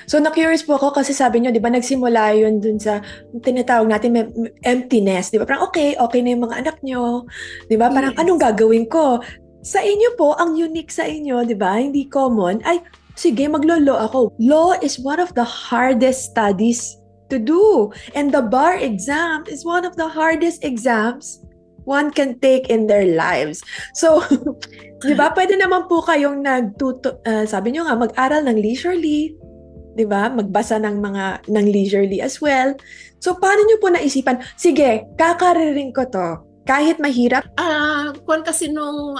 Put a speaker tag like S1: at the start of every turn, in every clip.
S1: So, na-curious po ako kasi sabi niyo, di ba, nagsimula yun dun sa tinatawag natin emptiness. Di ba? Parang okay na yung mga anak niyo. Di ba? Parang anong
S2: Yes.
S1: gagawin ko? Sa inyo po, ang unique sa inyo, di ba? Hindi common. Ay, sige, maglo-law ako. Law is one of the hardest studies to do. And the bar exam is one of the hardest exams one can take in their lives. So, di ba, pwede naman po kayong sabi nyo nga, mag-aral ng leisurely, di ba? Magbasa ng leisurely as well. So, paano nyo po naisipan, sige, kakaririn ko to, kahit mahirap?
S2: Kung kasi nung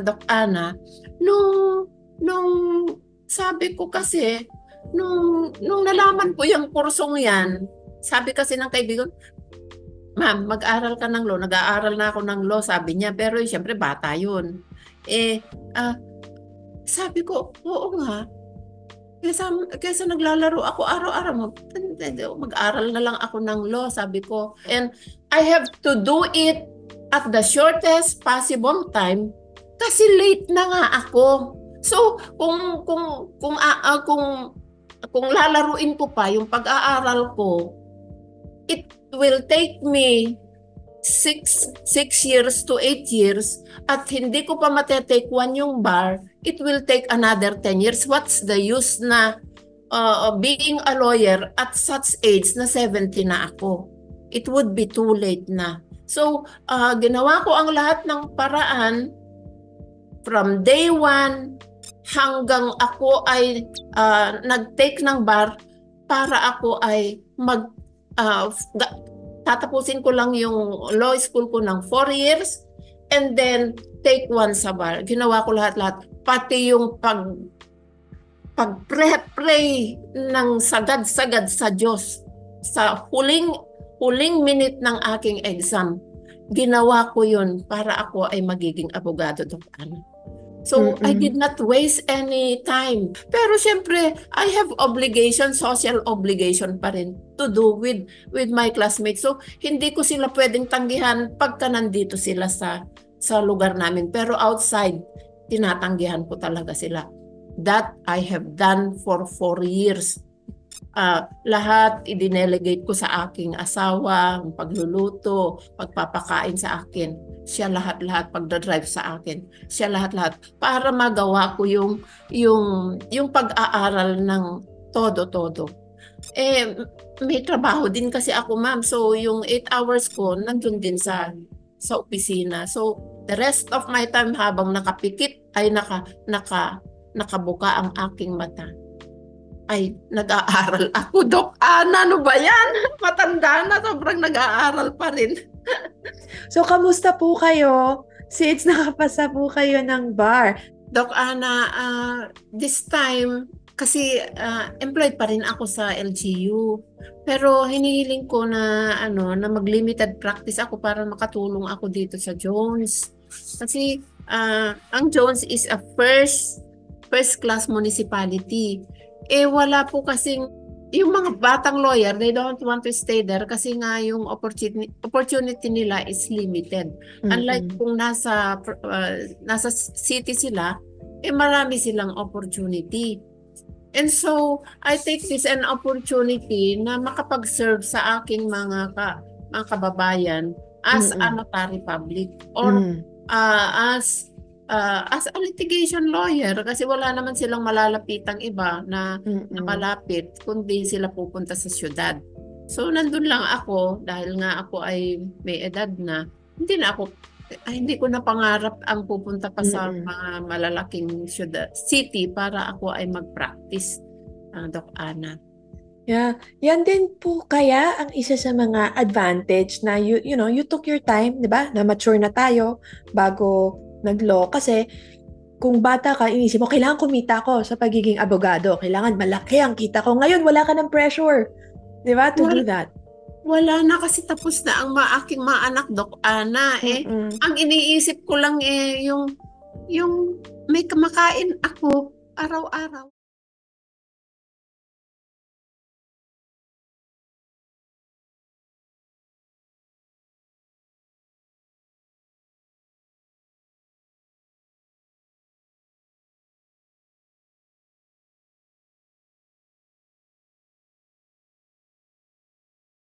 S2: Doc Ana, nung sabi ko kasi, nung nalaman ko yung kursong yan, sabi kasi ng kaibigan, ma'am, mag-aral ka ng law. Nag-aaral na ako ng law, sabi niya. Pero siyempre, bata yun. Eh, ah, sabi ko, oo nga. Kesa naglalaro ako araw-araw, mag-aral na lang ako ng law, sabi ko. And I have to do it at the shortest possible time kasi late na nga ako. So, kung lalaruin ko pa yung pag-aaral ko, it will take me 6 years to 8 years at hindi ko pa matetake one yung bar, it will take another 10 years. What's the use na being a lawyer at such age na 70 na ako? It would be too late na. So, ginawa ko ang lahat ng paraan from day one hanggang ako ay nag-take ng bar para ako ay tatapusin ko lang yung law school ko ng 4 years and then take one sa bar. Ginawa ko lahat-lahat. Pati yung pag-pray ng sagad-sagad sa Diyos sa huling minute ng aking exam. Ginawa ko yun para ako ay magiging abogado, Dr. Ana. So, I did not waste any time. Pero syempre, I have obligation, social obligation pa rin to do with my classmates. So, hindi ko sila pwedeng tanggihan pagka nandito sila sa lugar namin. Pero outside, tinatanggihan ko talaga sila. That I have done for 4 years. Lahat i-delegate ko sa aking asawa, ang pagluluto, pagpapakain sa akin. Siya lahat-lahat pagdadrive sa akin. Siya lahat-lahat para magawa ko yung pag-aaral ng todo-todo. May trabaho din kasi ako, ma'am. So yung 8 hours ko nandun din sa opisina. So the rest of my time habang nakapikit ay nakabuka ang aking mata, ay nag-aaral ako. Doc Ana, ano ba yan? Matanda na, sobrang nag-aaral pa rin.
S1: So, kamusta po kayo? Since nakapasa po kayo ng bar.
S2: Doc Ana, this time, kasi employed pa rin ako sa LGU. Pero hinihiling ko na mag-limited practice ako para makatulong ako dito sa Jones. Kasi ang Jones is a first class municipality. Wala po kasing yung mga batang lawyer, they don't want to stay there kasi nga yung opportunity nila is limited. Unlike kung nasa city sila, marami silang opportunity. And so, I take this an opportunity na makapag-serve sa aking mga kababayan as a notary public or as a litigation lawyer kasi wala naman silang malalapitang iba na malapit kundi sila pupunta sa syudad. So nandun lang ako dahil nga ako ay may edad na, hindi ko na pangarap ang pupunta pa sa mga malalaking city para ako ay mag-practice, Doc Ana.
S1: Yeah, yan din po kaya ang isa sa mga advantage na you took your time, 'di ba? Na mature na tayo bago nag-law kasi kung bata ka, inisip mo, kailangan kumita ko sa pagiging abogado. Kailangan malaki ang kita ko. Ngayon, wala ka ng pressure. Di ba? To do that.
S2: Wala na kasi tapos na ang aking mga anak, Doc Ana. Ang iniisip ko lang yung may kumakain ako araw-araw.